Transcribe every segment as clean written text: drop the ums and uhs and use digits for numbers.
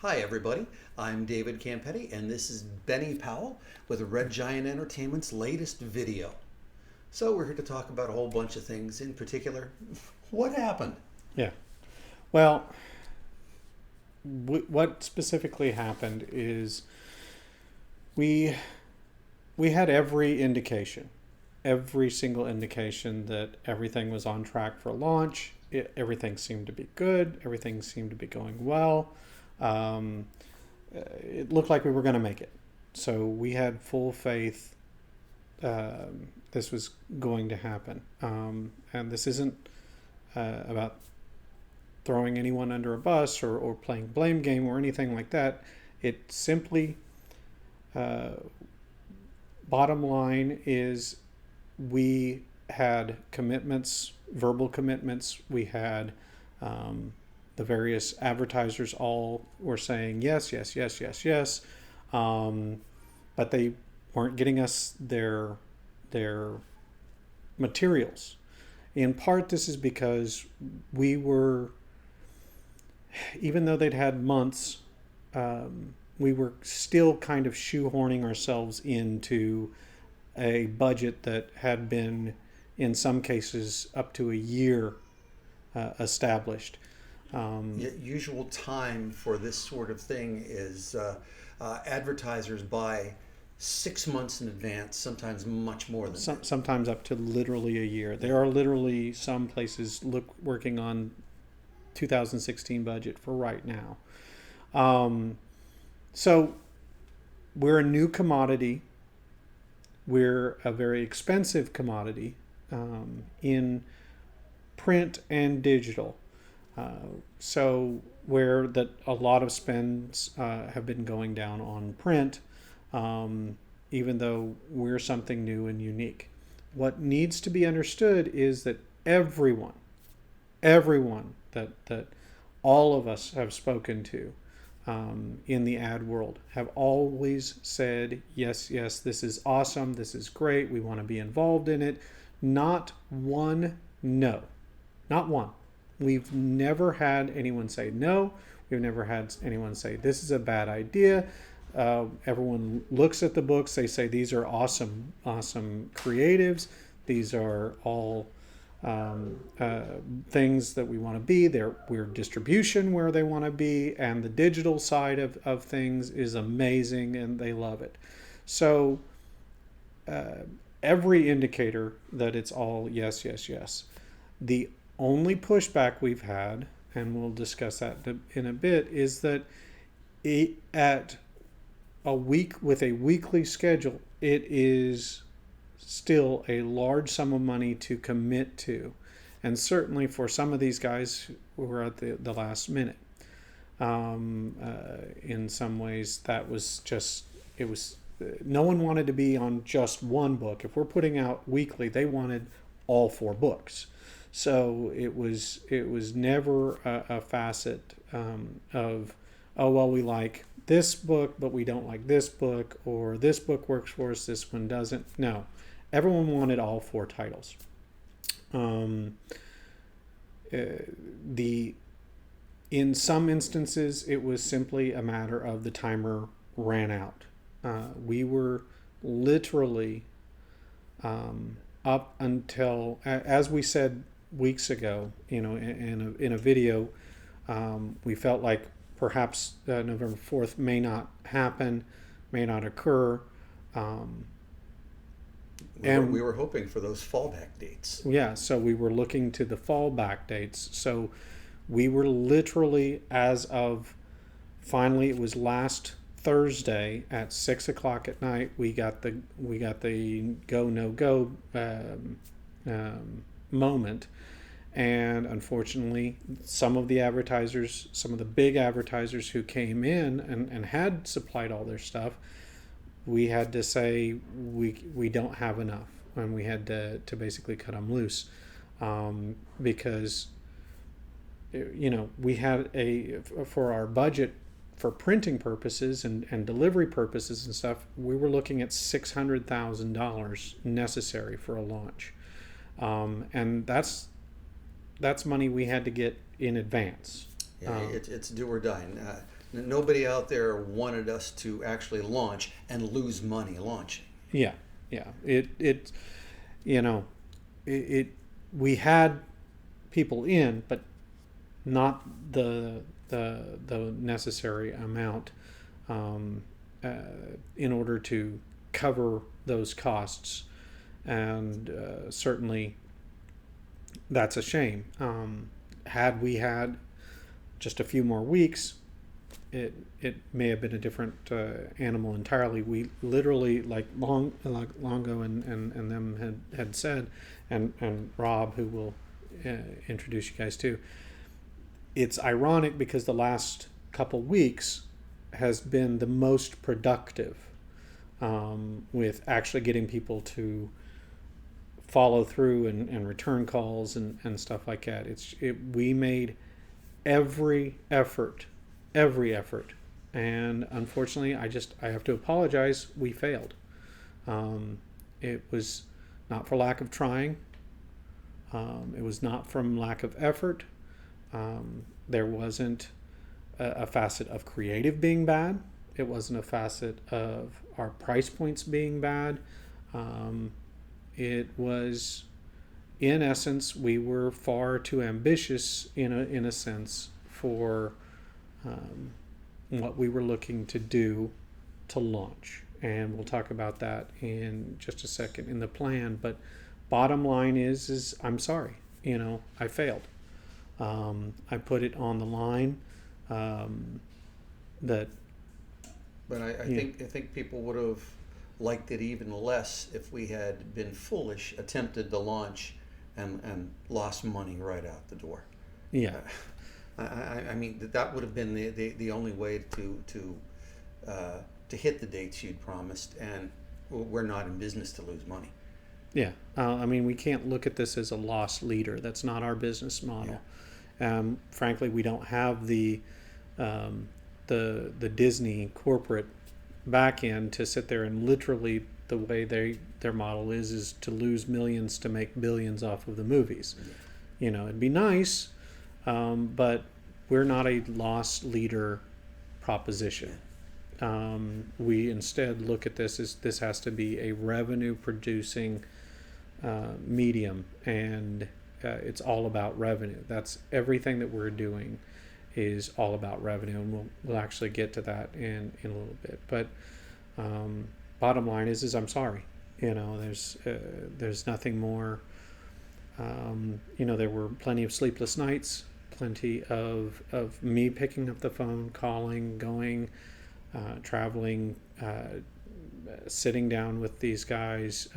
Hi everybody, I'm David Campiti and this is Benny Powell with Red Giant Entertainment's latest video. So we're here to talk about a whole bunch of things, in particular, what happened? Yeah. Well, what specifically happened is we we had every single indication that everything was on track for launch. Everything seemed to be good. Everything seemed to be going well. Um, it looked like we were going to make it. So we had full faith this was going to happen. And this isn't about throwing anyone under a bus or playing blame game or anything like that. It simply, bottom line is, we had commitments, verbal commitments. We had the various advertisers all were saying yes, yes, yes, yes, yes, but they weren't getting us their materials. In part, this is because we were, even though they'd had months, we were still kind of shoehorning ourselves into a budget that had been, in some cases, up to a year established. Usual time for this sort of thing is advertisers buy 6 months in advance, sometimes much more than that. Sometimes up to literally a year. There are literally some places working on 2016 budget for right now. So we're a new commodity. We're a very expensive commodity in print and digital. So where that a lot of spends have been going down on print, even though we're something new and unique. What needs to be understood is that everyone that all of us have spoken to in the ad world have always said, yes, yes, this is awesome, this is great, we want to be involved in it. Not one no. Not one. We've never had anyone say no. We've never had anyone say this is a bad idea. Everyone looks at the books. They say these are awesome creatives. These are all things that we want to be. We're distribution where they want to be, and the digital side of things is amazing, and they love it. So every indicator that it's all yes, yes, yes. The only pushback we've had, and we'll discuss that in a bit, is that at a week with a weekly schedule, it is still a large sum of money to commit to, and certainly for some of these guys who were at the last minute. In some ways, that was just, it was, no one wanted to be on just one book. If we're putting out weekly, they wanted all 4 books. So it was never a facet of, oh, well, we like this book, but we don't like this book, or this book works for us, this one doesn't. No, everyone wanted all 4 titles. In some instances, it was simply a matter of the timer ran out. We were literally up until, as we said weeks ago, in a video, we felt like perhaps November 4th may not happen, may not occur. We were hoping for those fallback dates. Yeah, so we were looking to the fallback dates. So we were literally, as of, finally, it was last Thursday at 6 o'clock at night, we got the go no go moment. And unfortunately, some of the big advertisers who came in and had supplied all their stuff, we had to say we don't have enough, and we had to basically cut them loose, because we had for our budget for printing purposes and delivery purposes and stuff, we were looking at $600,000 necessary for a launch, and that's money we had to get in advance. Yeah, it's do or die. Nobody out there wanted us to actually launch and lose money launching. Yeah, yeah. It you know, it we had people in, but not the necessary amount in order to cover those costs, and certainly that's a shame. Had we had just a few more weeks, it may have been a different animal entirely. We literally, like Longo and them had said, and Rob, who will introduce you guys to. It's ironic because the last couple weeks has been the most productive with actually getting people to follow through and return calls and stuff like that. We made every effort, and unfortunately, I have to apologize. We failed. It was not for lack of trying. It was not from lack of effort. There wasn't a facet of creative being bad. It wasn't a facet of our price points being bad. It was, in essence, we were far too ambitious in a sense for what we were looking to do to launch. And we'll talk about that in just a second in the plan. But bottom line is I'm sorry. I failed. I put it on the line. But I think people would have liked it even less if we had been foolish, attempted to launch, and lost money right out the door. Yeah. I mean that would have been the only way to hit the dates you'd promised, and we're not in business to lose money. Yeah, I mean we can't look at this as a loss leader. That's not our business model. Yeah. Frankly, we don't have the Disney corporate back end to sit there and literally the way their model is to lose millions to make billions off of the movies. Yeah. It'd be nice, but we're not a loss leader proposition. We instead look at this as this has to be a revenue producing medium, and it's all about revenue. That's everything that we're doing is all about revenue, and we'll actually get to that in a little bit. But bottom line is I'm sorry. There's nothing more. There were plenty of sleepless nights, plenty of me picking up the phone, calling, going, traveling, sitting down with these guys,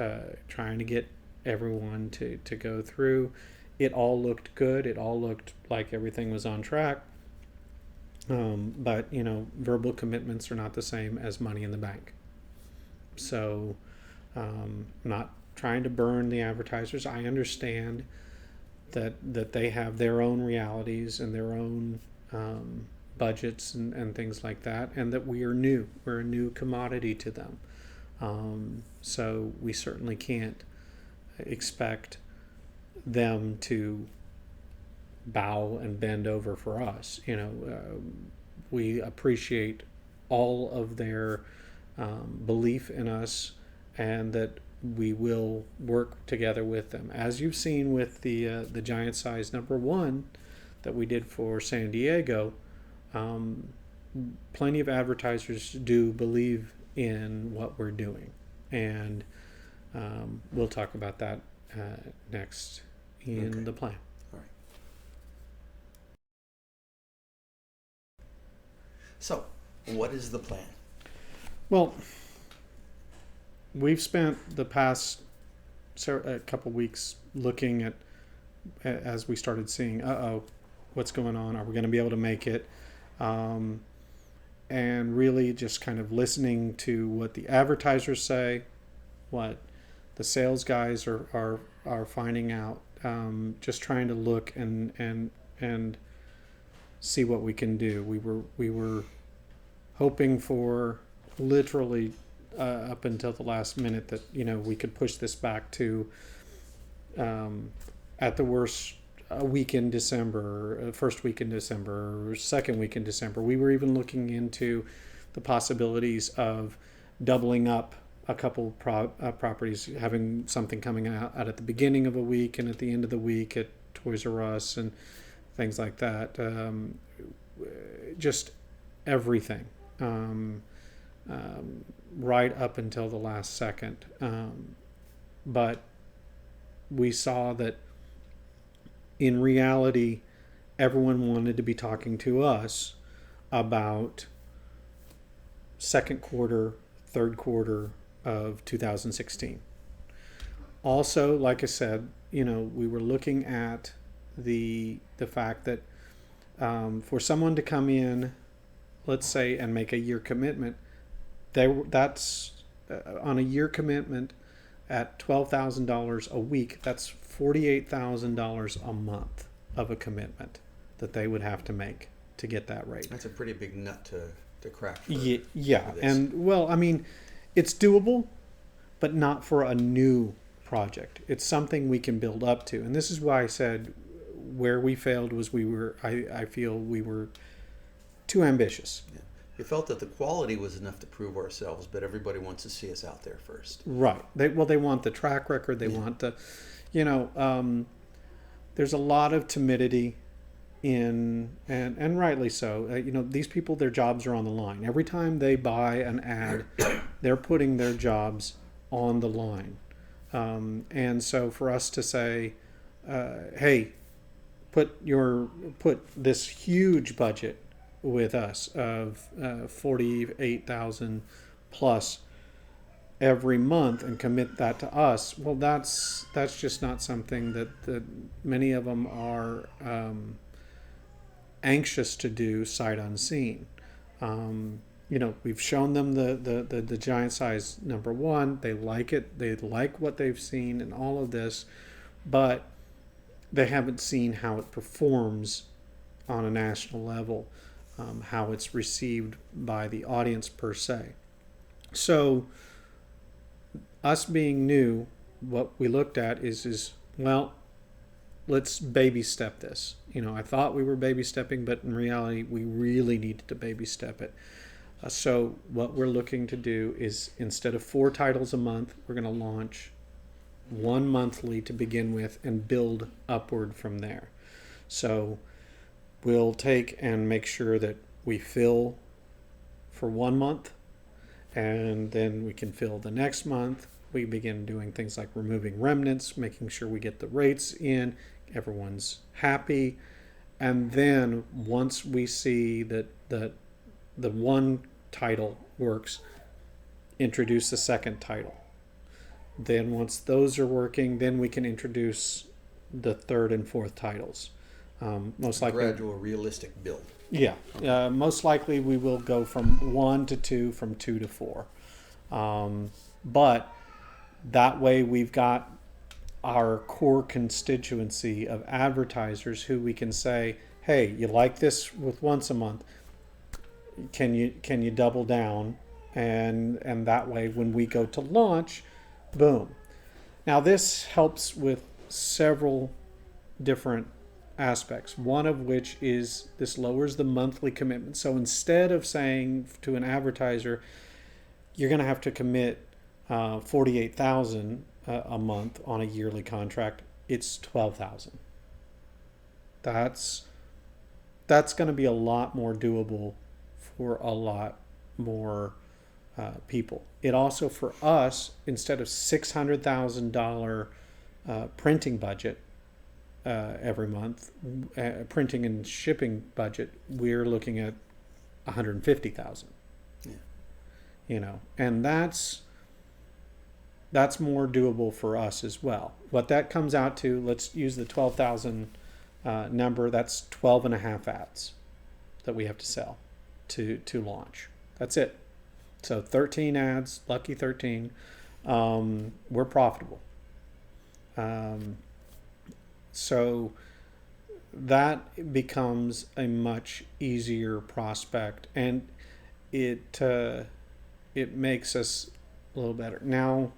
trying to get everyone to go through. It all looked good. It all looked like everything was on track. But verbal commitments are not the same as money in the bank. So I'm not trying to burn the advertisers. I understand that they have their own realities and their own budgets and things like that, and that we're a new commodity to them. So we certainly can't expect them to bow and bend over for us. We appreciate all of their belief in us, and that we will work together with them. As you've seen with the giant size number 1 that we did for San Diego, plenty of advertisers do believe in what we're doing, and we'll talk about that next in the plan. All right. So, what is the plan? Well, we've spent the past couple weeks looking at, as we started seeing, what's going on? Are we going to be able to make it? And really just kind of listening to what the advertisers say, what the sales guys are finding out, just trying to look and see what we can do. We were hoping for literally up until the last minute that we could push this back to at the worst a week in December, first week in December, or second week in December. We were even looking into the possibilities of doubling up a couple properties, having something coming out at the beginning of a week and at the end of the week at Toys R Us and things like that. Just everything, right up until the last second. But we saw that in reality, everyone wanted to be talking to us about second quarter, third quarter of 2016. Also, like I said, we were looking at the fact that for someone to come in, let's say, and make a year commitment, that's on a year commitment at $12,000 a week. That's $48,000 a month of a commitment that they would have to make to get that rate. That's a pretty big nut to crack. For this. And well, I mean, it's doable, but not for a new project. It's something we can build up to, and this is why I said where we failed was I feel we were too ambitious. Yeah. We felt that the quality was enough to prove ourselves, but everybody wants to see us out there first. Right. They want the track record. They want the, there's a lot of timidity in, and rightly so. These people, their jobs are on the line. Every time they buy an ad, they're putting their jobs on the line. And so for us to say, hey, put this huge budget with us of $48,000 plus every month and commit that to us, well, that's just not something that many of them are anxious to do sight unseen. We've shown them the giant size number one. They like it. They like what they've seen and all of this, but they haven't seen how it performs on a national level, how it's received by the audience per se. So us being new, what we looked at is well, let's baby step this. I thought we were baby stepping, but in reality, we really needed to baby step it. So what we're looking to do is, instead of 4 titles a month, we're going to launch 1 monthly to begin with and build upward from there. So we'll take and make sure that we fill for 1 month, and then we can fill the next month. We begin doing things like removing remnants, making sure we get the rates in, everyone's happy. And then once we see that the one title works, introduce the second title. Then once those are working, then we can introduce the third and fourth titles. Most likely gradual, realistic build. Yeah. Most likely we will go from 1 to 2, from 2 to 4. But that way we've got our core constituency of advertisers who we can say, hey, you like this with once a month, can you double down? And that way when we go to launch, boom. Now this helps with several different aspects, one of which is this lowers the monthly commitment. So instead of saying to an advertiser, you're going to have to commit $48,000 a month on a yearly contract, it's $12,000. That's going to be a lot more doable for a lot more people. It also, for us, instead of $600,000 printing budget every month, printing and shipping budget, we're looking at $150,000. Yeah. And that's more doable for us as well. What that comes out to, let's use the 12,000 number. That's 12 and a half ads that we have to sell to launch. That's it. So 13 ads, lucky 13. We're profitable. So that becomes a much easier prospect, and it makes us a little better. Now,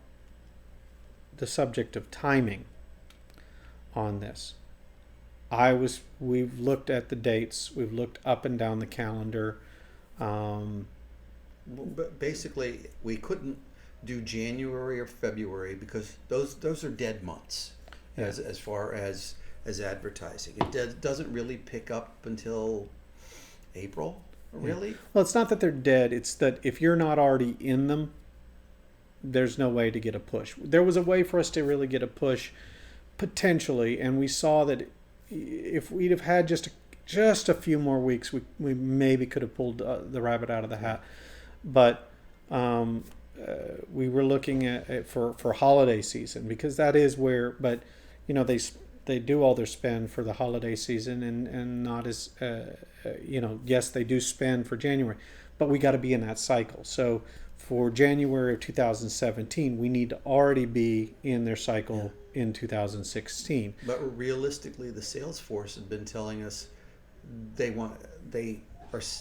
the subject of timing on this. We've looked at the dates. We've looked up and down the calendar. Well, but basically, we couldn't do January or February because those are dead months Yeah. as far as advertising. It doesn't really pick up until April, really. Well, it's not that they're dead. It's that if you're not already in them, there's no way to get a push. There was a way for us to really get a push potentially, and we saw that if we'd have had just a few more weeks, we maybe could have pulled the rabbit out of the hat. But we were looking at it for holiday season, because that is where. But you know, they do all their spend for the holiday season, and not as yes, they do spend for January, but we got to be in that cycle. So for January of 2017, we need to already be in their cycle in 2016. But realistically, the sales force has been telling us they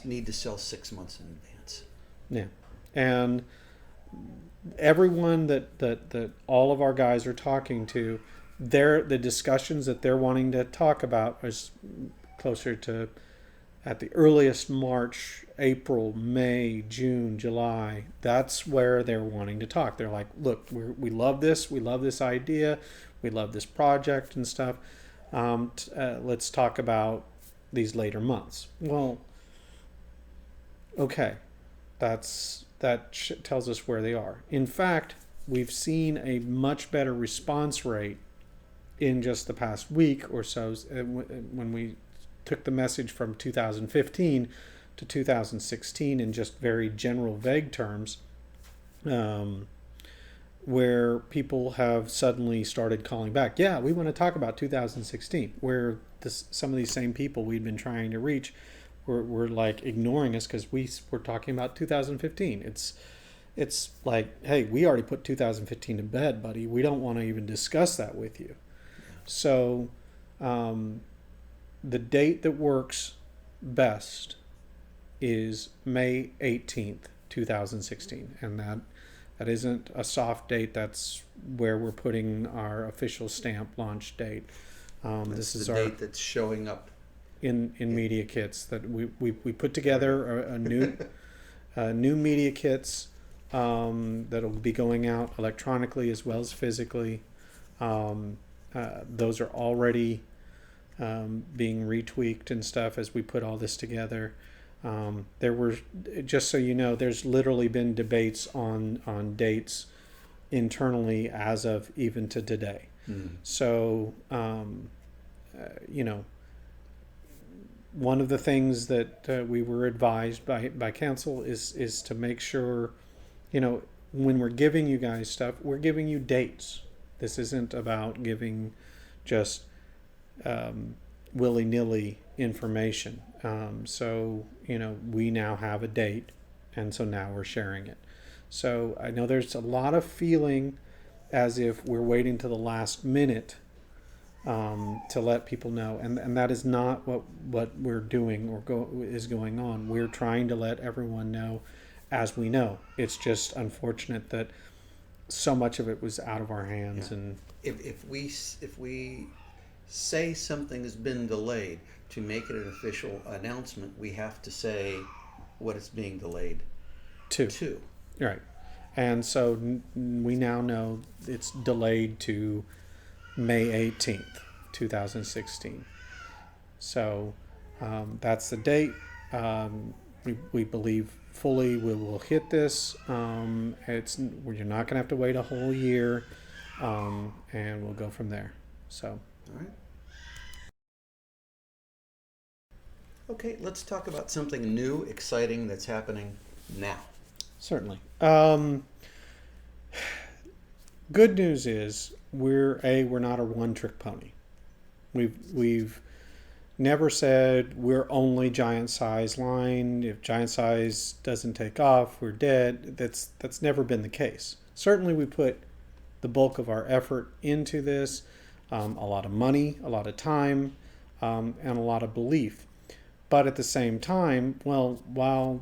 need to sell 6 months in advance. Yeah, and everyone that all of our guys are talking to, the discussions that they're wanting to talk about is closer to, at the earliest, March, April, May, June, July. That's where they're wanting to talk. They're like, look, we love this. We love this idea. We love this project and stuff. Let's talk about these later months. Well, okay. That tells us where they are. In fact, we've seen a much better response rate in just the past week or so when we took the message from 2015 to 2016 in just very general, vague terms, where people have suddenly started calling back. Yeah, we want to talk about 2016, where some of these same people we'd been trying to reach were like ignoring us because we were talking about 2015. It's like, hey, we already put 2015 to bed, buddy. We don't want to even discuss that with you. So the date that works best is May 18th, 2016. And that isn't a soft date. That's where we're putting our official stamp launch date. This is the our date that's showing up in media kits that we put together a new new media kits that'll be going out electronically as well as physically. Those are already being retweaked and stuff as we put all this together. There were, just so you know, there's literally been debates on dates internally as of even to today. So one of the things that we were advised by counsel is to make sure, when we're giving you guys stuff, we're giving you dates. This isn't about giving just willy-nilly information. So we now have a date, and so now we're sharing it. So I know there's a lot of feeling as if we're waiting to the last minute to let people know, and that is not what we're doing or is going on. We're trying to let everyone know as we know. It's just unfortunate that so much of it was out of our hands. And if we say something has been delayed, to make it an official announcement, we have to say what it's being delayed to. Right. And so we now know it's delayed to May 18th, 2016. So that's the date. We believe fully we will hit this. You're not going to have to wait a whole year, and we'll go from there. So. All right. Okay, let's talk about something new, exciting that's happening now. Certainly. Good news is we're not a one-trick pony. We've never said we're only giant size line. If giant size doesn't take off, we're dead. That's never been the case. Certainly, we put the bulk of our effort into this, a lot of money, a lot of time, and a lot of belief. But at the same time, while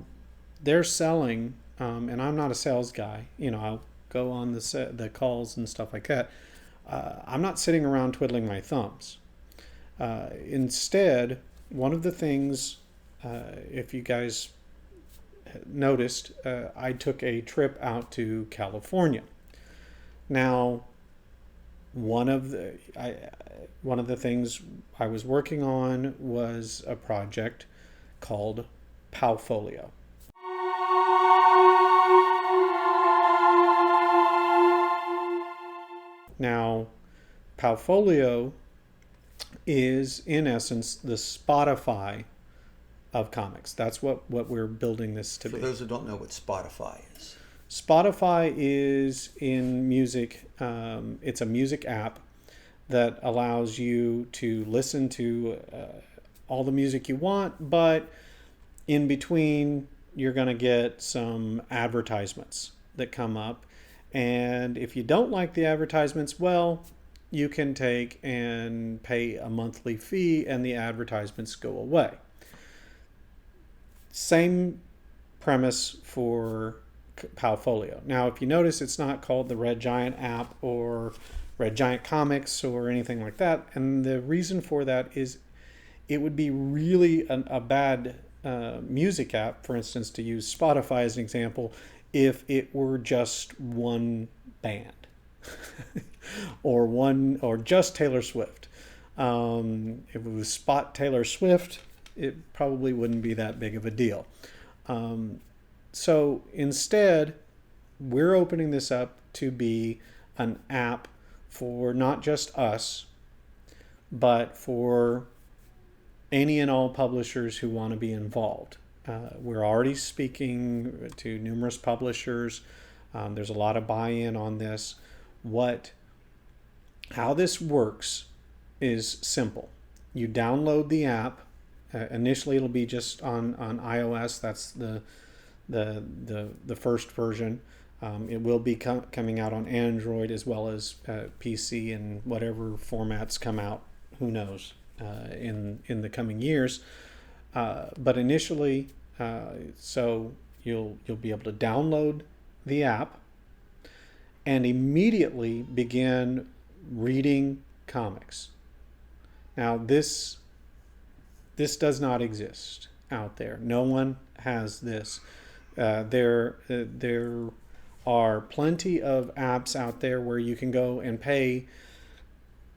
they're selling, and I'm not a sales guy, I'll go on the calls and stuff like that. I'm not sitting around twiddling my thumbs. Instead, one of the things, if you guys noticed, I took a trip out to California. Now, one of the things I was working on was a project called pfolio. Now, pfolio is in essence the Spotify of comics. That's what we're building this to be. For those who don't know what Spotify is. Spotify is in music. It's a music app that allows you to listen to all the music you want, but in between you're going to get some advertisements that come up. And if you don't like the advertisements, well, you can take and pay a monthly fee and the advertisements go away. Same premise for pfolio. Now, if you notice, it's not called the Red Giant app or Red Giant Comics or anything like that. And the reason for that is it would be really a bad music app, for instance, to use Spotify as an example, if it were just one band or just Taylor Swift. If it was Spot Taylor Swift, it probably wouldn't be that big of a deal. So instead, we're opening this up to be an app for not just us, but for any and all publishers who want to be involved. We're already speaking to numerous publishers. There's a lot of buy-in on this. How this works is simple. You download the app. Initially, it'll be just on iOS. That's the first version. It will be coming out on Android as well as PC and whatever formats come out. Who knows in the coming years. But initially, so you'll be able to download the app and immediately begin reading comics. Now this does not exist out there. No one has this. There are plenty of apps out there where you can go and pay,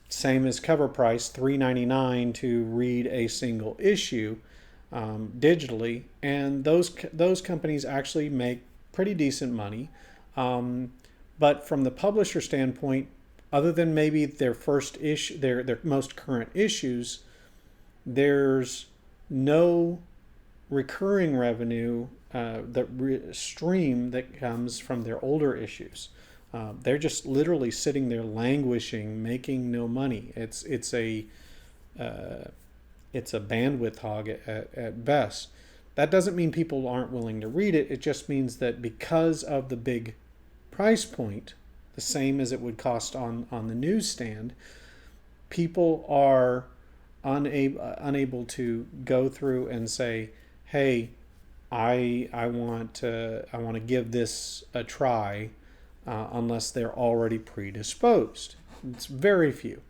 same as cover price, $3.99 to read a single issue digitally, and those companies actually make pretty decent money. But from the publisher standpoint, other than maybe their first issue, their most current issues, there's no recurring revenue stream that comes from their older issues. They're just literally sitting there languishing, making no money. It's a bandwidth hog at best. That doesn't mean people aren't willing to read it. It just means that because of the big price point, the same as it would cost on the newsstand, people are unable to go through and say, hey, I want to give this a try, unless they're already predisposed. It's very few.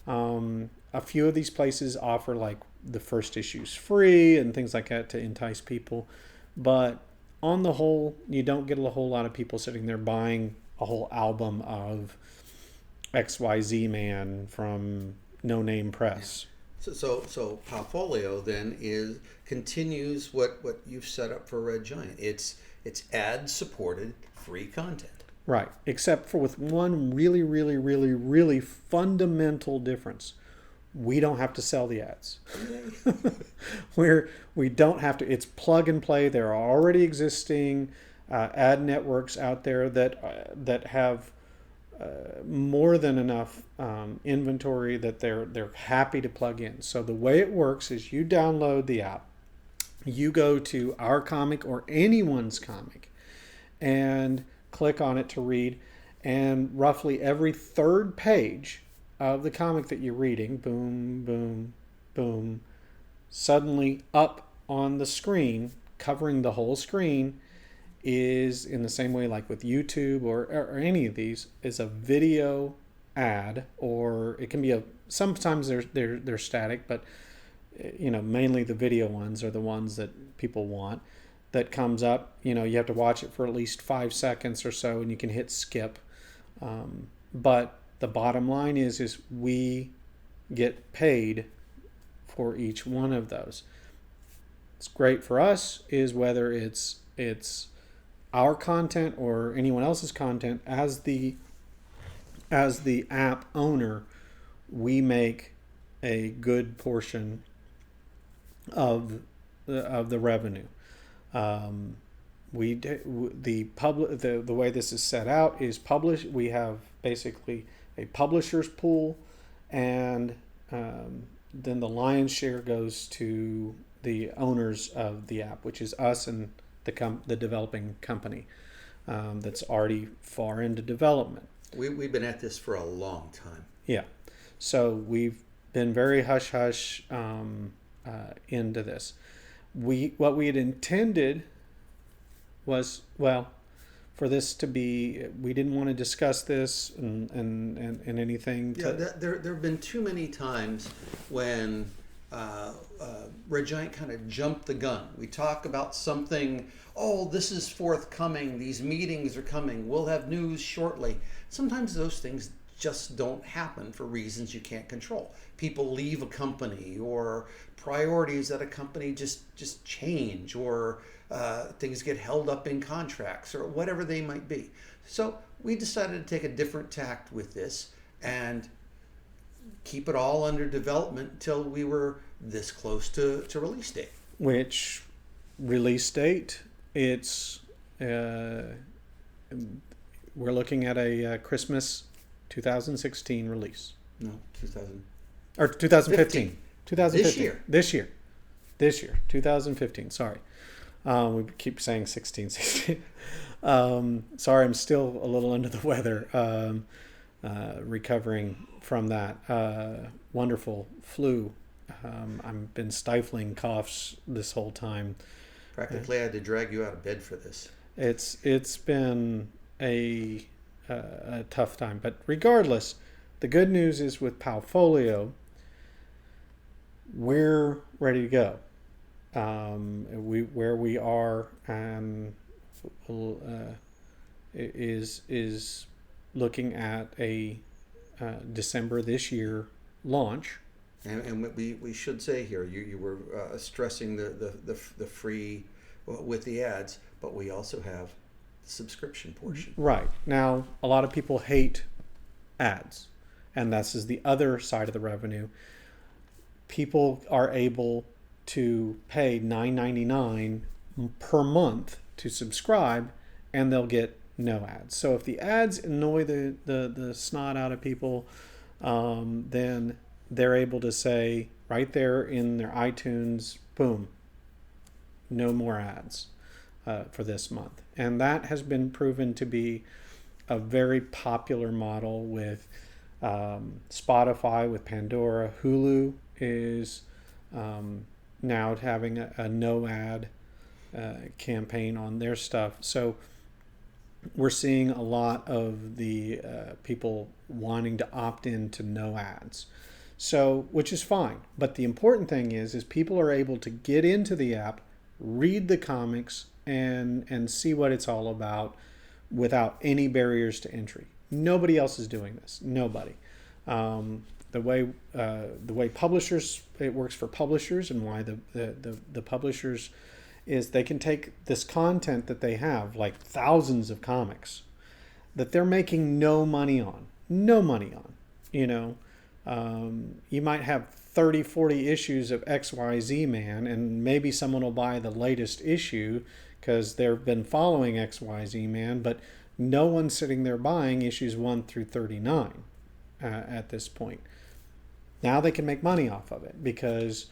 A few of these places offer like the first issues free and things like that to entice people, but on the whole, you don't get a whole lot of people sitting there buying a whole album of XYZ Man from No Name Press. So pfolio then continues what you've set up for Red Giant. It's ad supported free content. Right, except for with one really, really, really, really fundamental difference. We don't have to sell the ads. We don't have to. It's plug and play. There are already existing ad networks out there that have more than enough inventory that they're happy to plug in. So the way it works is you download the app, you go to our comic or anyone's comic, and click on it to read, and roughly every third page of the comic that you're reading, boom, boom, boom, suddenly up on the screen, covering the whole screen, is in the same way like with YouTube or any of these, is a video ad, or it can be a sometimes they're static, but mainly the video ones are the ones that people want. That comes up, you have to watch it for at least 5 seconds or so, and you can hit skip. But the bottom line is we get paid for each one of those. It's great for us is whether it's our content or anyone else's content. As the app owner, we make a good portion of the revenue. The way this is set out is we have basically a publisher's pool, and then the lion's share goes to the owners of the app, which is us and the developing company that's already far into development. We've been at this for a long time. Yeah, so we've been very hush-hush into this. What we had intended was, for this to be, we didn't want to discuss this and anything. There have been too many times when Red Giant kind of jumped the gun. We talk about something, this is forthcoming, these meetings are coming, we'll have news shortly. Sometimes those things just don't happen for reasons you can't control. People leave a company, or priorities at a company just change, or things get held up in contracts, or whatever they might be. So we decided to take a different tact with this and keep it all under development until we were this close to release date. Which release date? It's we're looking at a Christmas 2016 release. No, 2015. 2015. This year, 2015. Sorry, we keep saying 16. Sorry, I'm still a little under the weather. Recovering from that wonderful flu. I've been stifling coughs this whole time. Practically, I had to drag you out of bed for this. It's been a tough time, but regardless, the good news is with pfolio, we're ready to go. Where we are is looking at a December this year launch. And we should say here, you were stressing the free with the ads, but we also have the subscription portion. Right. Now, a lot of people hate ads, and this is the other side of the revenue. People are able to pay $9.99 per month to subscribe, and they'll get no ads. So if the ads annoy the snot out of people, then they're able to say right there in their iTunes, boom, no more ads for this month. And that has been proven to be a very popular model with Spotify, with Pandora. Hulu is now having a no ad campaign on their stuff. So we're seeing a lot of the people wanting to opt in to no ads. So, which is fine. But the important thing is people are able to get into the app, read the comics, and see what it's all about without any barriers to entry. Nobody else is doing this. Nobody. The way publishers, it works for publishers, and why the publishers is they can take this content that they have, like thousands of comics, that they're making no money on. You might have 30, 40 issues of XYZ Man, and maybe someone will buy the latest issue because they've been following XYZ Man, but no one's sitting there buying issues 1 through 39 at this point. Now they can make money off of it because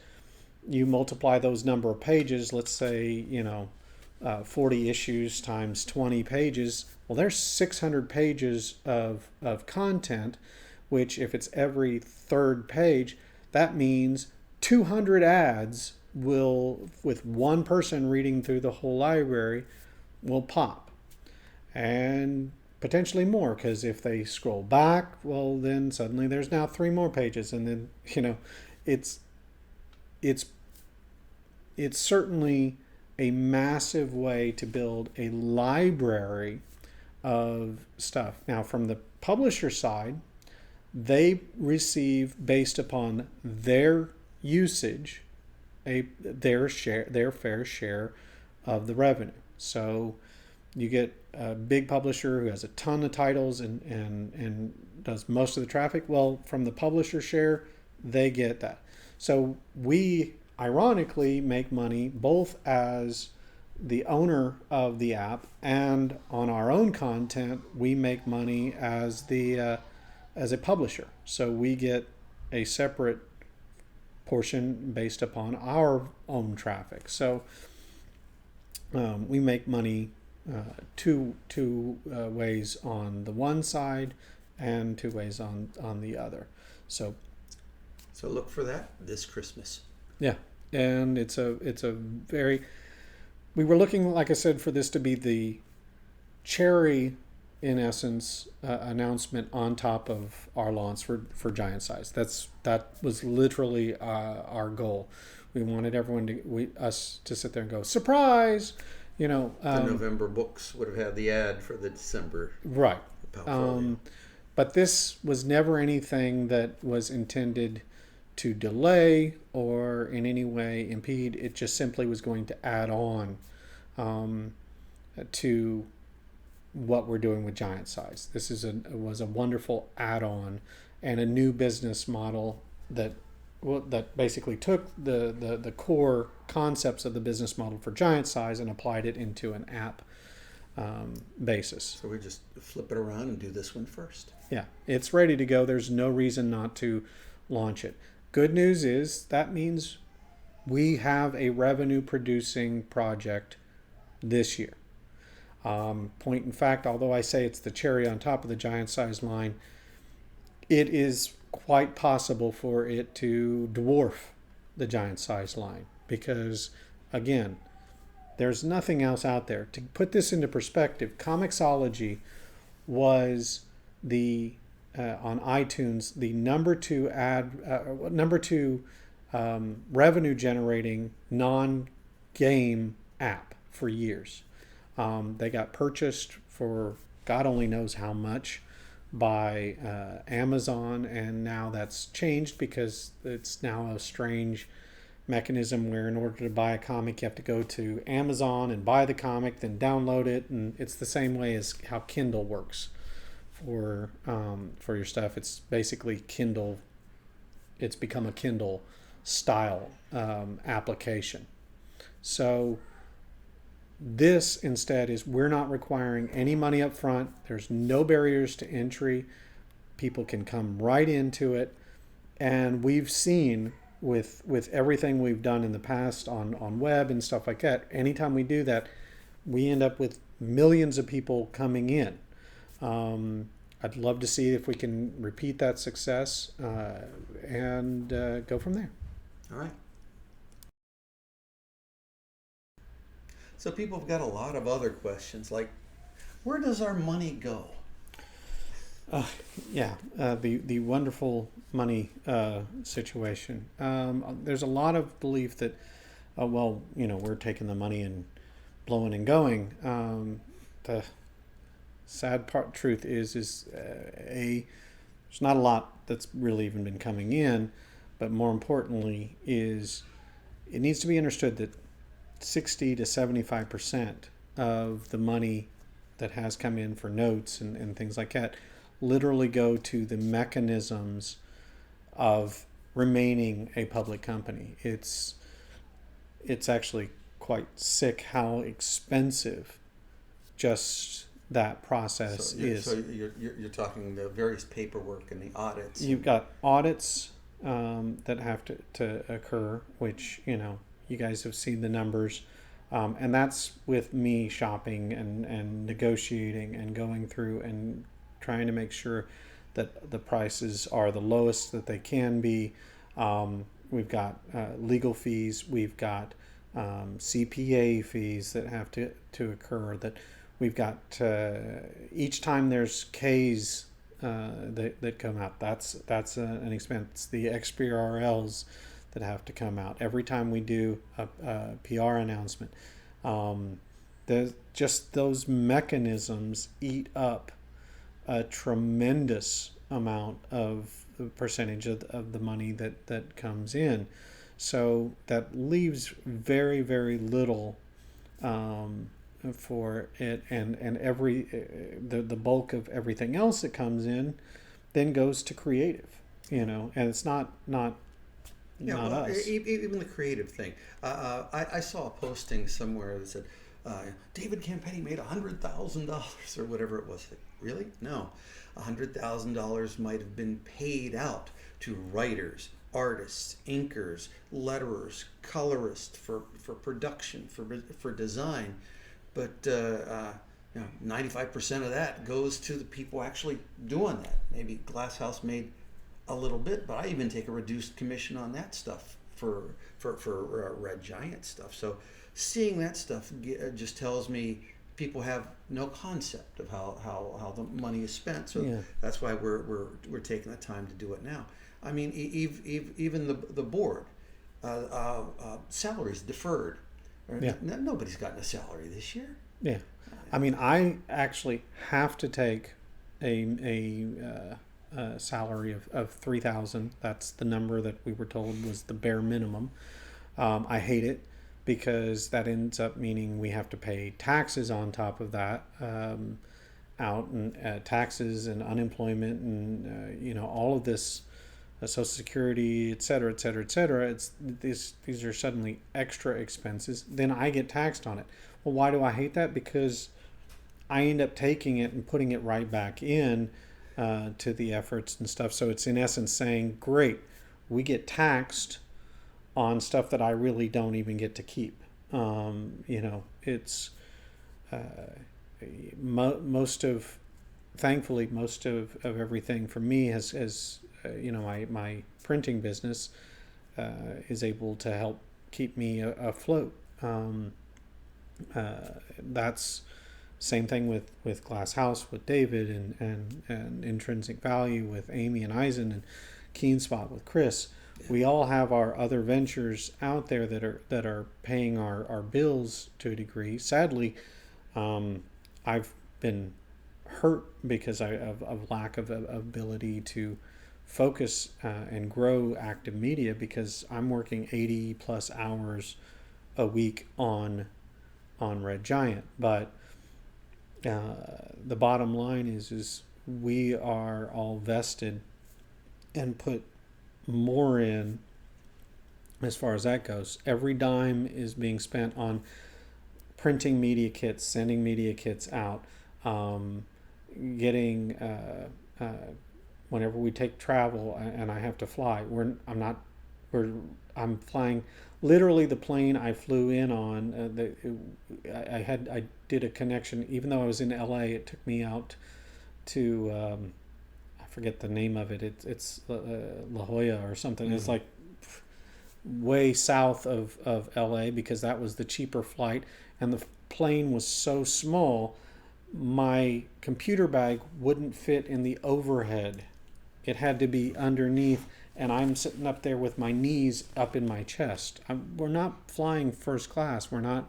you multiply those number of pages, let's say, 40 issues times 20 pages. Well, there's 600 pages of content, which if it's every third page, that means 200 ads will, with one person reading through the whole library, will pop. And potentially more, because if they scroll back, well, then suddenly there's now 3 more pages, and then it's it's it's certainly a massive way to build a library of stuff. Now, from the publisher side, they receive, based upon their usage, their fair share of the revenue. So you get a big publisher who has a ton of titles and does most of the traffic. Well, from the publisher share, they get that. So we ironically make money both as the owner of the app, and on our own content we make money as a publisher. So we get a separate portion based upon our own traffic. So we make money two ways on the one side and 2 ways on the other. So look for that this Christmas. Yeah, and it's a very, we were looking, like I said, for this to be the cherry, in essence, announcement on top of our launch for Giant Size. That was literally our goal. We wanted everyone us to sit there and go, surprise, the November books would have had the ad for the December. Right. Pfolio. But this was never anything that was intended to delay or in any way impede. It just simply was going to add on to what we're doing with Giant Size. This was a wonderful add-on and a new business model that basically took the core concepts of the business model for Giant Size and applied it into an app basis. So we just flip it around and do this one first. Yeah, it's ready to go. There's no reason not to launch it. Good news is that means we have a revenue producing project this year. Point in fact, although I say it's the cherry on top of the Giant Size line, it is quite possible for it to dwarf the Giant Size line, because again, there's nothing else out there. To put this into perspective, Comixology was on iTunes the number 2 revenue generating non-game app for years. They got purchased for God only knows how much by Amazon, and now that's changed because it's now a strange mechanism where in order to buy a comic you have to go to Amazon and buy the comic, then download it, and it's the same way as how Kindle works for your stuff. It's basically Kindle. It's become a Kindle style application. So this instead is, we're not requiring any money up front. There's no barriers to entry. People can come right into it. And we've seen with everything we've done in the past on web and stuff like that, anytime we do that, we end up with millions of people coming in. I'd love to see if we can repeat that success and go from there. All right. So people have got a lot of other questions, like, where does our money go? The wonderful money situation. There's a lot of belief that, we're taking the money and blowing and going. The sad truth is there's not a lot that's really even been coming in, but more importantly is it needs to be understood that 60 to 75% of the money that has come in for notes and things like that literally go to the mechanisms of remaining a public company. It's actually quite sick how expensive just that process is. So you're talking the various paperwork and the audits. You've got audits that have to occur, which you guys have seen the numbers, and that's with me shopping and negotiating and going through and trying to make sure that the prices are the lowest that they can be. We've got legal fees, we've got CPA fees that have to occur, that We've got each time there's Ks that come out, that's an expense. The XBRLs that have to come out every time we do a PR announcement. Just those mechanisms eat up a tremendous amount of the percentage of the money that comes in. So that leaves very, very little for it, and the bulk of everything else that comes in then goes to creative, and it's not us. Even the creative thing. I saw a posting somewhere that said, David Campiti made $100,000 or whatever it was. Like, really? No. $100,000 might have been paid out to writers, artists, inkers, letterers, colorists for production, for design. But 95% of that goes to the people actually doing that. Maybe Glass House made a little bit, but I even take a reduced commission on that stuff for Red Giant stuff. So seeing that stuff just tells me people have no concept of how the money is spent. So that's why we're taking the time to do it now. I mean, even the board, salaries deferred. Nobody's gotten a salary this year. Yeah, I mean, I actually have to take a salary of $3,000. That's the number that we were told was the bare minimum. I hate it because that ends up meaning we have to pay taxes on top of that, out and taxes and unemployment and all of this. Social Security, et cetera, et cetera, et cetera. These are suddenly extra expenses. Then I get taxed on it. Well, why do I hate that? Because I end up taking it and putting it right back in to the efforts and stuff. So it's in essence saying, great, we get taxed on stuff that I really don't even get to keep. It's thankfully most of everything for me has my printing business is able to help keep me afloat. That's same thing with Glass House with David and Intrinsic Value with Amy and Isen and Keen Spot with Chris. We all have our other ventures out there that are paying our bills to a degree. Sadly, I've been hurt because of lack of ability to focus and grow active media, because I'm working 80 plus hours a week on Red Giant. But the bottom line is we are all vested and put more in as far as that goes. Every dime is being spent on printing media kits, sending media kits out, getting whenever we take travel and I have to fly, I'm flying. Literally, the plane I flew in on, I did a connection. Even though I was in LA, it took me out to I forget the name of it. It's La Jolla or something. Mm-hmm. It's like way south of LA, because that was the cheaper flight, and the plane was so small, my computer bag wouldn't fit in the overhead. It had to be underneath, and I'm sitting up there with my knees up in my chest. We're not flying first class. We're not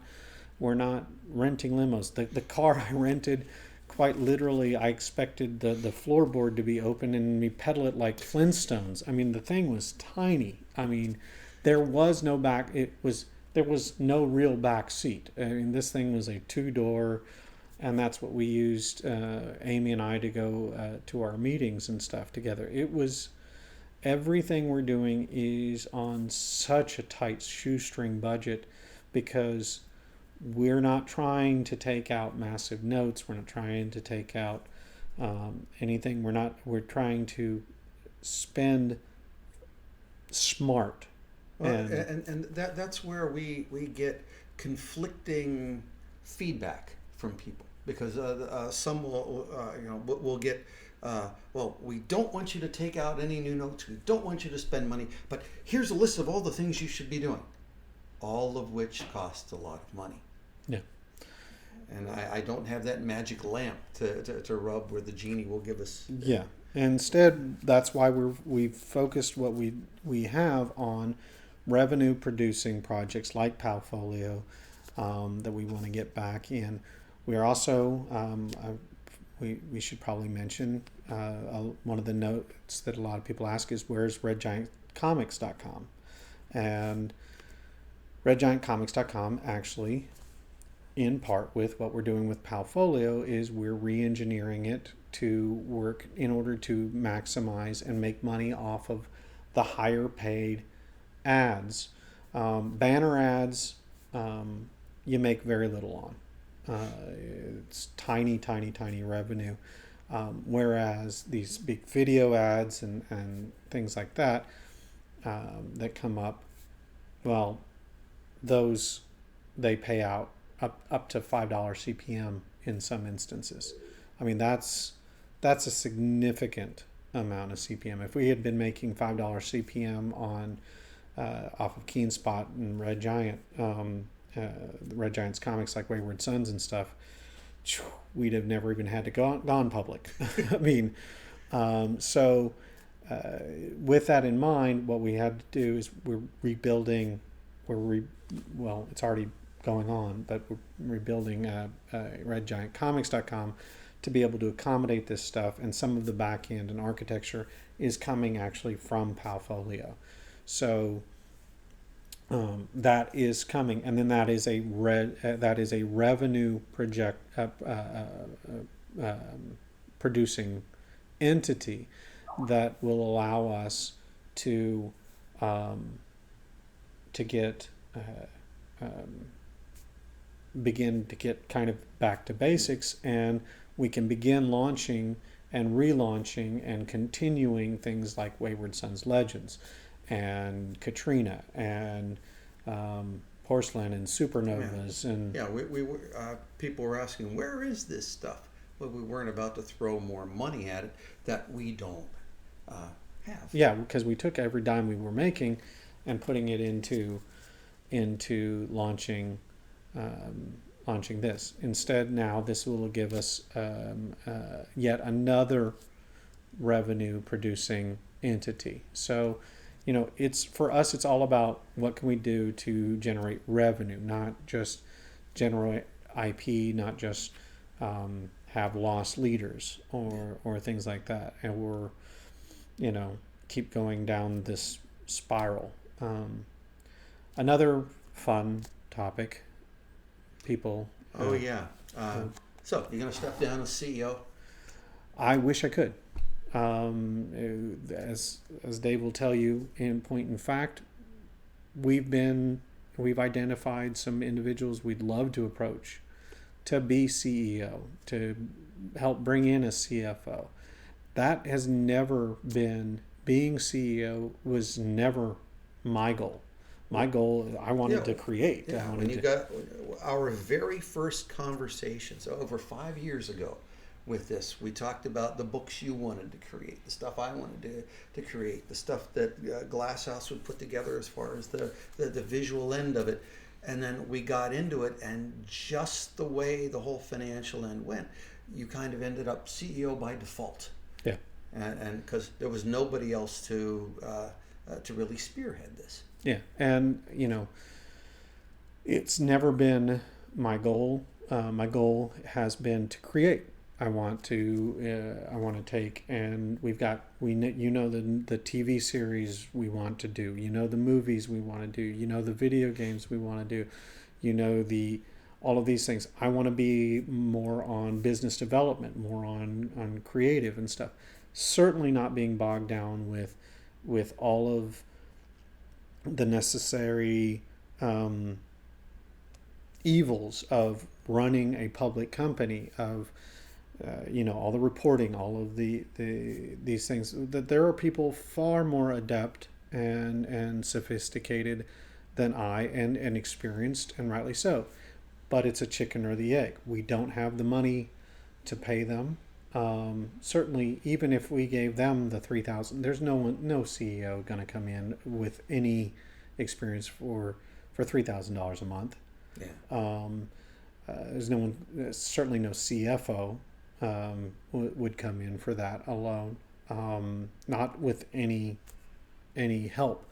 renting limos. The car I rented, quite literally, I expected the floorboard to be open and me pedal it like Flintstones. I mean, the thing was tiny. I mean, there was no back. There was no real back seat. I mean, this thing was a 2-door. And that's what we used, Amy and I, to go to our meetings and stuff together. It was, everything we're doing is on such a tight shoestring budget, because we're not trying to take out massive notes. We're not trying to take out anything. We're trying to spend smart. And that's where we get conflicting feedback from people. Because some will get, well, we don't want you to take out any new notes. We don't want you to spend money. But here's a list of all the things you should be doing, all of which cost a lot of money. Yeah. And I don't have that magic lamp to rub where the genie will give us. Yeah. Instead, that's why we've focused what we have on revenue producing projects like pfolio that we want to get back in. We are also we should probably mention one of the notes that a lot of people ask is, where's RedGiantComics.com? And RedGiantComics.com actually, in part with what we're doing with pfolio, is we're re-engineering it to work in order to maximize and make money off of the higher paid ads. Banner ads, you make very little on. It's tiny revenue. Whereas these big video ads and things like that that come up, well, those they pay out up to $5 CPM in some instances. I mean, that's a significant amount of CPM. If we had been making $5 CPM on off of KeenSpot and Red Giant, Red Giant's comics like Wayward Sons and stuff, we'd have never even had to gone public. I mean, so with that in mind, what we had to do is we're rebuilding. Well, it's already going on, but we're rebuilding RedGiantComics.com to be able to accommodate this stuff, and some of the back end and architecture is coming actually from pfolio. So that is coming, and then that is a revenue producing entity that will allow us to get begin to get kind of back to basics, and we can begin launching and relaunching and continuing things like Wayward Sons Legends and Katrina and Porcelain and Supernovas. And we were people were asking, where is this stuff? Well, we weren't about to throw more money at it that we don't have. Yeah, because we took every dime we were making and putting it into launching this. Instead, now this will give us yet another revenue producing entity. So, it's for us, it's all about what can we do to generate revenue, not just generate IP, not just have lost leaders or things like that. And we're, keep going down this spiral. Another fun topic, people. So you're going to step down as CEO? I wish I could. As Dave will tell you, in point in fact, we've identified some individuals we'd love to approach to be CEO, to help bring in a CFO. That has never been, being CEO was never my goal. My goal, I wanted to create. Yeah, when you got our very first conversations over 5 years ago with this, we talked about the books you wanted to create, the stuff I wanted to create, the stuff that Glasshouse would put together as far as the visual end of it. And then we got into it, and just the way the whole financial end went, you kind of ended up CEO by default. Yeah. And because there was nobody else to really spearhead this. Yeah, and it's never been my goal. My goal has been to create. I want to take, and the TV series we want to do. The movies we want to do. The video games we want to do. All of these things. I want to be more on business development, more on creative and stuff. Certainly not being bogged down with all of the necessary evils of running a public company, of all the reporting, all of these things. That there are people far more adept and sophisticated than I, and experienced, and rightly so. But it's a chicken or the egg. We don't have the money to pay them. Certainly, even if we gave them the $3,000, there's no CEO going to come in with any experience for $3,000 a month. Yeah. there's no one, certainly no CFO would come in for that alone, not with any help.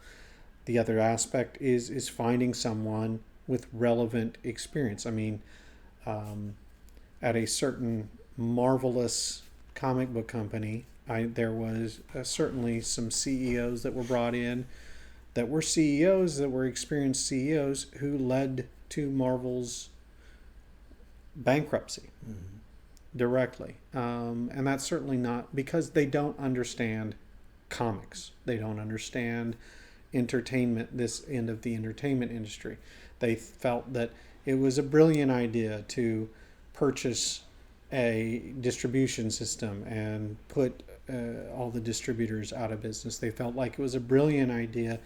The other aspect is finding someone with relevant experience. I mean, at a certain marvelous comic book company, there was certainly some CEOs that were brought in that were CEOs that were experienced CEOs who led to Marvel's bankruptcy directly. And that's certainly not because they don't understand comics. They don't understand entertainment, this end of the entertainment industry. They felt that it was a brilliant idea to purchase a distribution system and put all the distributors out of business. They felt like it was a brilliant idea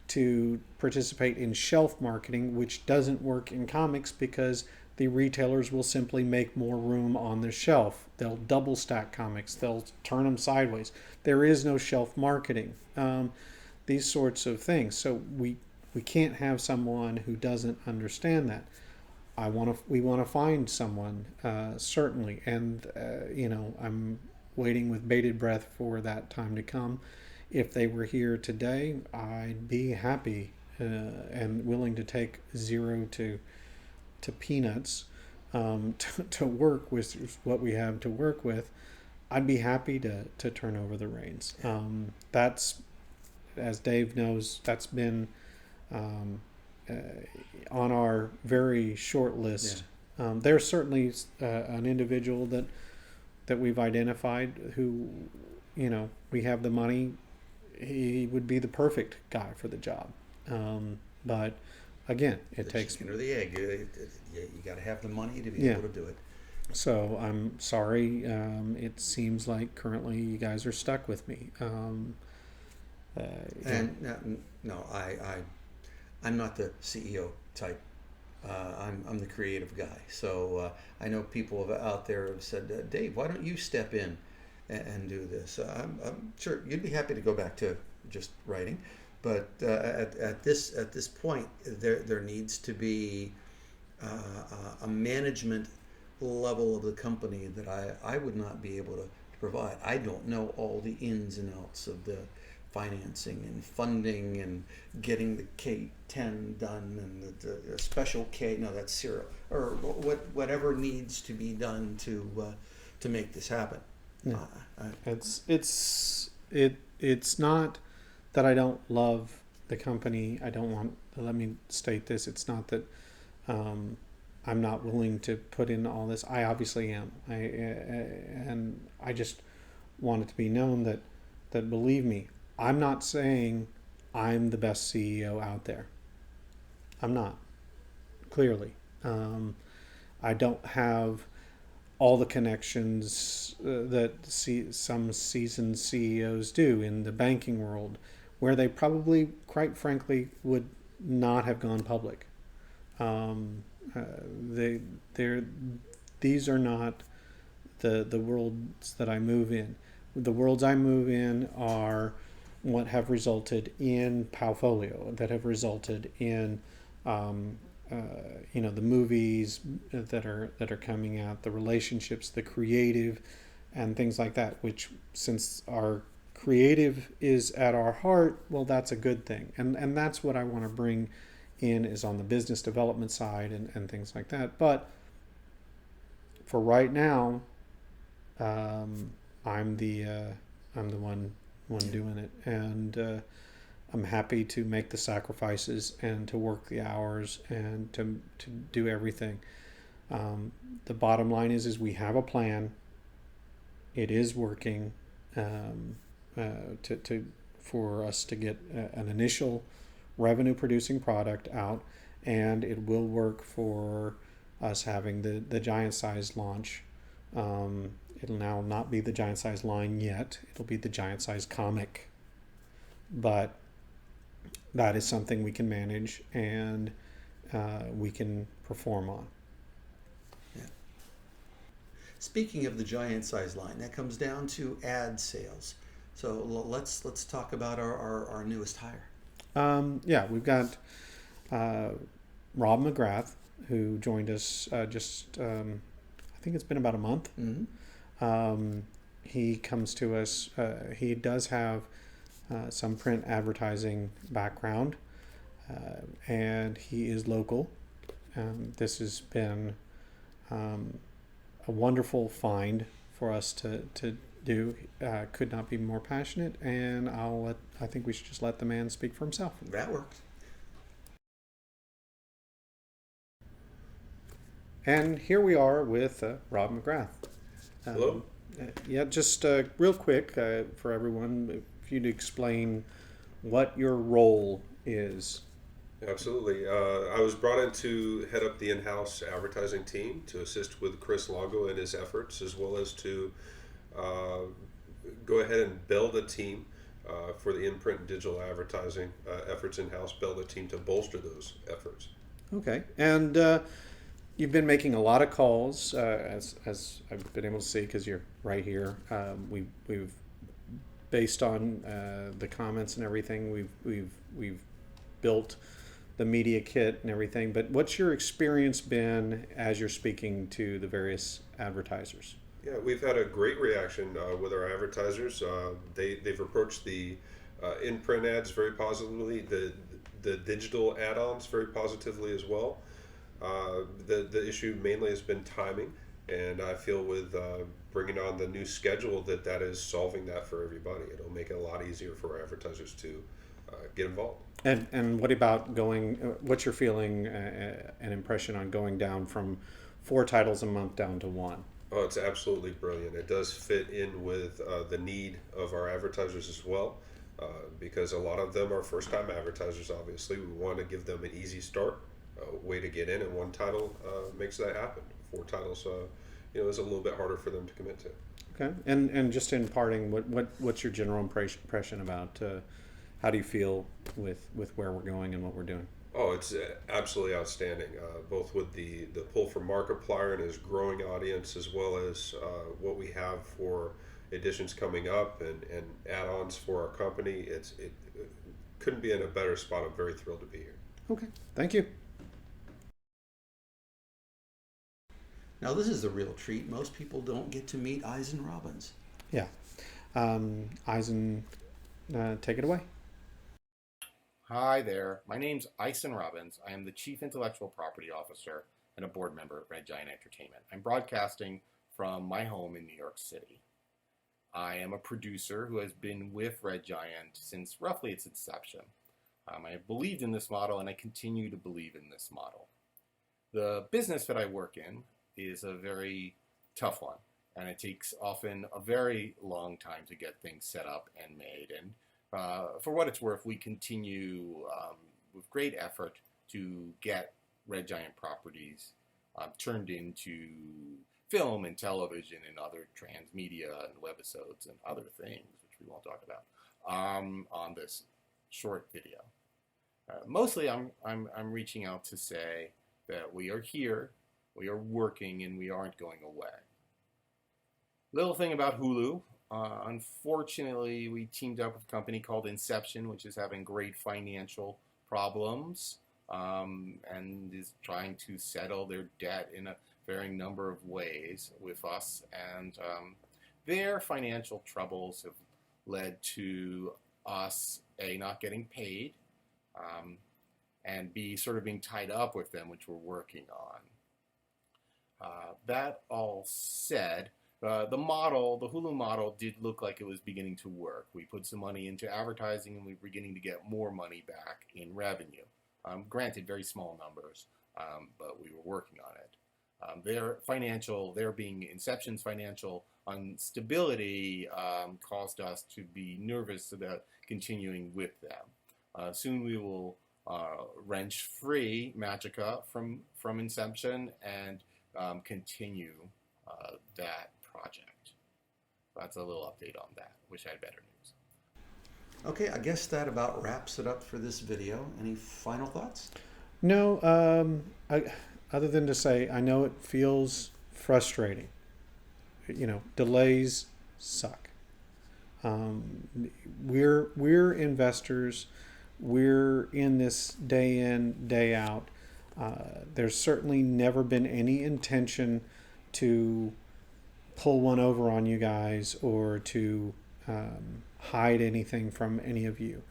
to participate in shelf marketing, which doesn't work in comics because the retailers will simply make more room on the shelf. They'll double stack comics. They'll turn them sideways. There is no shelf marketing. These sorts of things. So we can't have someone who doesn't understand that. We want to find someone, certainly, and I'm waiting with bated breath for that time to come. If they were here today, I'd be happy and willing to take zero to peanuts to work with what we have to work with. I'd be happy to turn over the reins. That's, as Dave knows, that's been on our very short list. Yeah. There's certainly an individual that we've identified who, we have the money. He would be the perfect guy for the job. But again, it takes the chicken or the egg. You got to have the money to be able to do it. So I'm sorry. It seems like currently you guys are stuck with me. I'm not the CEO type. I'm the creative guy. So I know people out there have said, Dave, why don't you step in and do this? I'm sure you'd be happy to go back to just writing, but at this point, there needs to be a management level of the company that I would not be able to provide. I don't know all the ins and outs of the financing and funding and getting the K10 done and the special K, no, that's zero, or whatever needs to be done to make this happen. Yeah. It's not that I don't love the company. Let me state this. It's not that I'm not willing to put in all this. I obviously am. And I just want it to be known that believe me, I'm not saying I'm the best CEO out there. I'm not. Clearly. I don't have all the connections that some seasoned CEOs do in the banking world, where they probably, quite frankly, would not have gone public. These are not the worlds that I move in. The worlds I move in are what have resulted in pfolio, that have resulted in the movies that are coming out, the relationships, the creative, and things like that. Which, since our creative is at our heart, well, that's a good thing, and that's what I want to bring in, is on the business development side and things like that. But for right now, I'm the one doing it, and I'm happy to make the sacrifices and to work the hours and to do everything. The bottom line is we have a plan. It is working for us to get an initial revenue producing product out, and it will work for us having the giant size launch. It'll now not be the giant size line yet. It'll be the giant size comic, but that is something we can manage and we can perform on. Yeah. Speaking of the giant size line, that comes down to ad sales. So let's talk about our newest hire. We've got Rob McGrath, who joined us I think it's been about a month. He comes to us. He does have some print advertising background, and he is local. This has been a wonderful find for us to do. Could not be more passionate, and I think we should just let the man speak for himself. That works. And here we are with Rob McGrath. Hello. Yeah, just real quick for everyone, if you'd explain what your role is. Absolutely. I was brought in to head up the in-house advertising team to assist with Chris Longo in his efforts, as well as to go ahead and build a team for the in-print and digital advertising efforts in-house, build a team to bolster those efforts. Okay. And you've been making a lot of calls, as I've been able to see because you're right here. We've based on the comments and everything, we've built the media kit and everything. But what's your experience been as you're speaking to the various advertisers? Yeah, we've had a great reaction with our advertisers. They've approached the in-print ads very positively, the digital add-ons very positively as well. The issue mainly has been timing, and I feel with bringing on the new schedule that is solving that for everybody. It'll make it a lot easier for our advertisers to get involved. And what about going? What's your feeling and impression on going down from 4 titles a month down to 1? Oh, it's absolutely brilliant. It does fit in with the need of our advertisers as well, because a lot of them are first-time advertisers. Obviously, we want to give them an easy start, way to get in, and 1 title makes that happen. 4 titles, is a little bit harder for them to commit to. Okay, and just in parting, what's your general impression about how do you feel with where we're going and what we're doing? Oh, it's absolutely outstanding, both with the pull from Markiplier and his growing audience, as well as what we have for editions coming up and add-ons for our company. It couldn't be in a better spot. I'm very thrilled to be here. Okay, thank you. Now, this is a real treat. Most people don't get to meet Isen Robbins. Yeah. Isen, take it away. Hi there. My name's Isen Robbins. I am the Chief Intellectual Property Officer and a board member at Red Giant Entertainment. I'm broadcasting from my home in New York City. I am a producer who has been with Red Giant since roughly its inception. I have believed in this model, and I continue to believe in this model. The business that I work in is a very tough one, and it takes often a very long time to get things set up and made. And for what it's worth, we continue with great effort to get Red Giant properties turned into film and television and other transmedia and webisodes and other things, which we won't talk about, on this short video. Mostly, I'm reaching out to say that we are here, we are working, and we aren't going away. Little thing about Hulu. Unfortunately, we teamed up with a company called Inception, which is having great financial problems and is trying to settle their debt in a varying number of ways with us. And their financial troubles have led to us, A, not getting paid, and B, sort of being tied up with them, which we're working on. That all said, the Hulu model did look like it was beginning to work. We put some money into advertising, and we were beginning to get more money back in revenue. Granted, very small numbers, but we were working on it. Their being Inception's financial instability caused us to be nervous about continuing with them. Soon we will wrench free Magica from Inception and continue that project. That's a little update on that. Wish I had better news. Okay, I guess that about wraps it up for this video. Any final thoughts? No, other than to say, I know it feels frustrating. Delays suck. We're investors. We're in this day in, day out. There's certainly never been any intention to pull one over on you guys or to hide anything from any of you.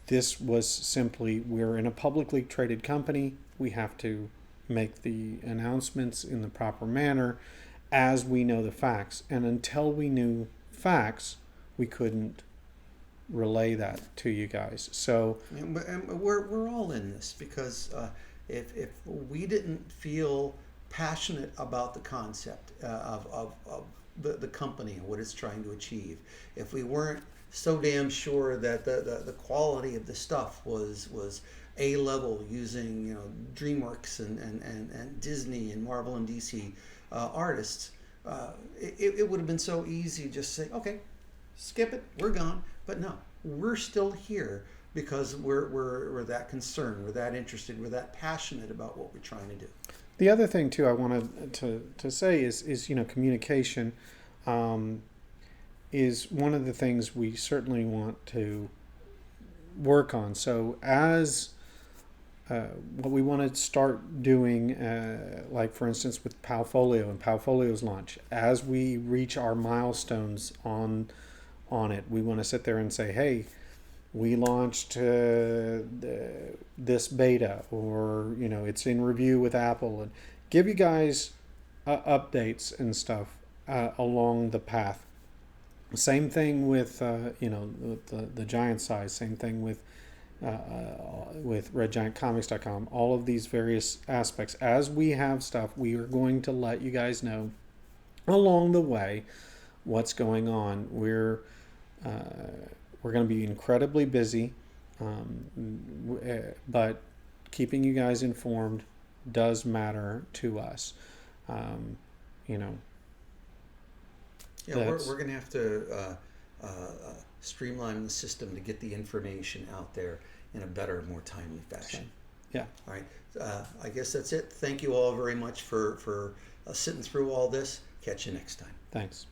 This was simply, we're in a publicly traded company. We have to make the announcements in the proper manner as we know the facts. And until we knew facts, we couldn't relay that to you guys. So And we're all in this because if we didn't feel passionate about the concept of the company and what it's trying to achieve, if we weren't so damn sure that the quality of the stuff was A level, using DreamWorks and Disney and Marvel and DC artists, it would have been so easy to just say, okay, skip it, we're gone. But no, we're still here because we're that concerned, we're that interested, we're that passionate about what we're trying to do. the other thing too I wanted to say is communication is one of the things we certainly want to work on. So as what we want to start doing, like for instance with pfolio and pfolio's launch, as we reach our milestones on it, we want to sit there and say, hey, we launched this beta, or it's in review with Apple, and give you guys updates and stuff along the path. Same thing with the giant size. Same thing with redgiantcomics.com. All of these various aspects. As we have stuff, we are going to let you guys know along the way what's going on. We're going to be incredibly busy, but keeping you guys informed does matter to us. Yeah, we're going to have to streamline the system to get the information out there in a better, more timely fashion. Yeah. All right. I guess that's it. Thank you all very much for sitting through all this. Catch you next time. Thanks.